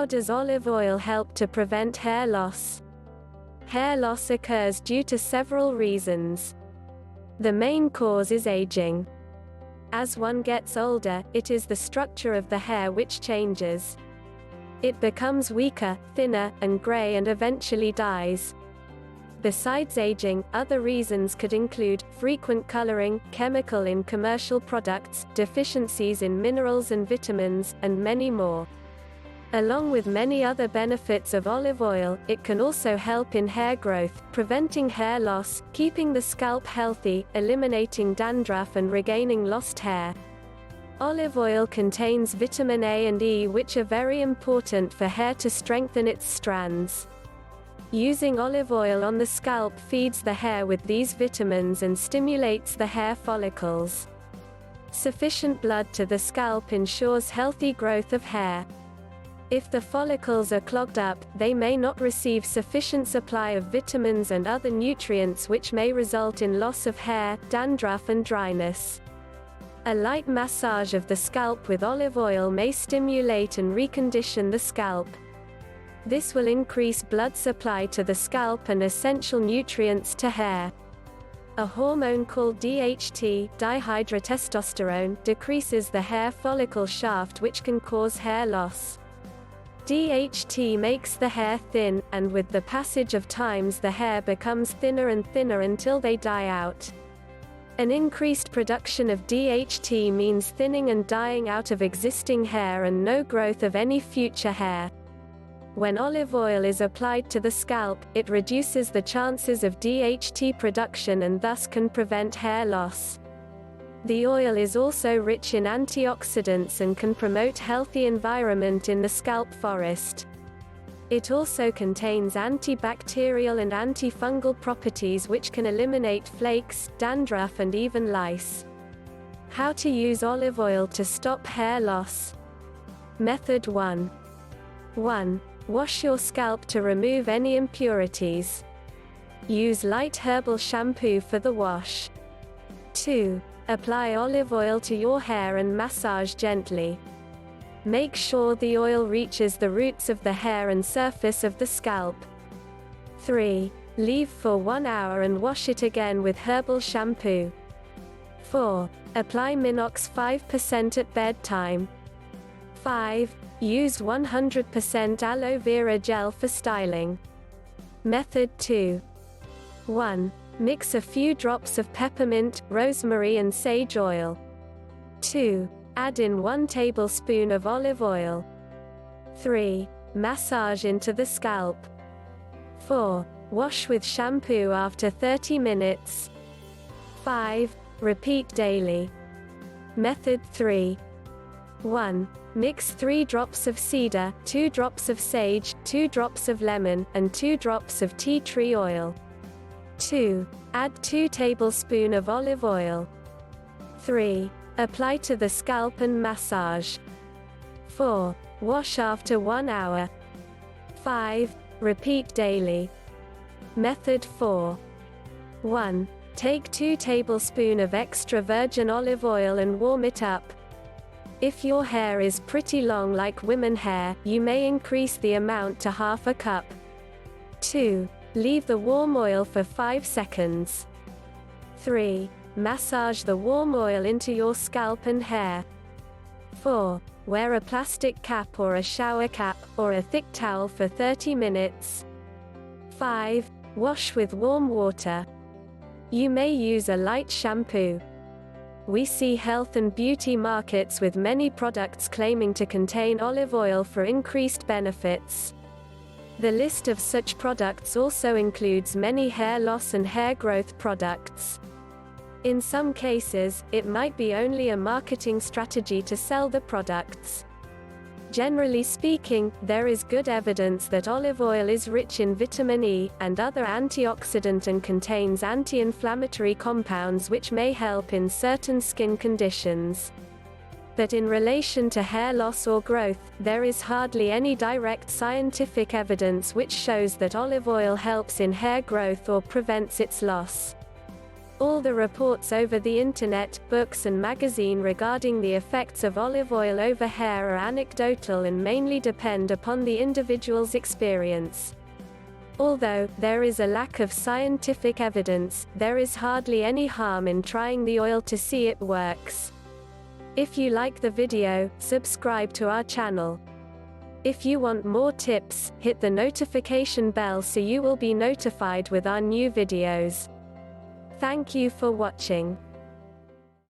How does olive oil help to prevent hair loss? Hair loss occurs due to several reasons. The main cause is aging. As one gets older, it is the structure of the hair which changes. It becomes weaker, thinner, and gray and eventually dies. Besides aging, other reasons could include frequent coloring, chemical in commercial products, deficiencies in minerals and vitamins, and many more. Along with many other benefits of olive oil, it can also help in hair growth, preventing hair loss, keeping the scalp healthy, eliminating dandruff and regaining lost hair. Olive oil contains vitamin A and E, which are very important for hair to strengthen its strands. Using olive oil on the scalp feeds the hair with these vitamins and stimulates the hair follicles. Sufficient blood to the scalp ensures healthy growth of hair. If the follicles are clogged up, they may not receive sufficient supply of vitamins and other nutrients, which may result in loss of hair, dandruff and dryness. A light massage of the scalp with olive oil may stimulate and recondition the scalp. This will increase blood supply to the scalp and essential nutrients to hair. A hormone called DHT, dihydrotestosterone, decreases the hair follicle shaft, which can cause hair loss. DHT makes the hair thin, and with the passage of times the hair becomes thinner and thinner until they die out. An increased production of DHT means thinning and dying out of existing hair and no growth of any future hair. When olive oil is applied to the scalp, it reduces the chances of DHT production and thus can prevent hair loss. The oil is also rich in antioxidants and can promote healthy environment in the scalp forest. It also contains antibacterial and antifungal properties which can eliminate flakes, dandruff and even lice. How to use olive oil to stop hair loss. Method 1. 1. Wash your scalp to remove any impurities. Use light herbal shampoo for the wash. 2. Apply olive oil to your hair and massage gently. Make sure the oil reaches the roots of the hair and surface of the scalp. 3. Leave for 1 hour and wash it again with herbal shampoo. 4. Apply Minox 5% at bedtime. 5. Use 100% aloe vera gel for styling. Method 2. 1. Mix a few drops of peppermint, rosemary and sage oil. 2. Add in 1 tablespoon of olive oil. 3. Massage into the scalp. 4. Wash with shampoo after 30 minutes. 5. Repeat daily. Method 3. 1. Mix 3 drops of cedar, 2 drops of sage, 2 drops of lemon, and 2 drops of tea tree oil. 2. Add 2 tablespoons of olive oil. 3. Apply to the scalp and massage. 4. Wash after 1 hour. 5. Repeat daily. Method 4. 1. Take 2 tablespoons of extra virgin olive oil and warm it up. If your hair is pretty long like women hair, you may increase the amount to half a cup. 2. Leave the warm oil for 5 seconds. 3. Massage the warm oil into your scalp and hair. 4. Wear a plastic cap or a shower cap, or a thick towel for 30 minutes. 5. Wash with warm water. You may use a light shampoo. We see health and beauty markets with many products claiming to contain olive oil for increased benefits. The list of such products also includes many hair loss and hair growth products. In some cases, it might be only a marketing strategy to sell the products. Generally speaking, there is good evidence that olive oil is rich in vitamin E, and other antioxidant and contains anti-inflammatory compounds which may help in certain skin conditions. But in relation to hair loss or growth, there is hardly any direct scientific evidence which shows that olive oil helps in hair growth or prevents its loss. All the reports over the internet, books and magazine regarding the effects of olive oil over hair are anecdotal and mainly depend upon the individual's experience. Although there is a lack of scientific evidence, there is hardly any harm in trying the oil to see it works. If you like the video, subscribe to our channel. If you want more tips, hit the notification bell so you will be notified with our new videos. Thank you for watching.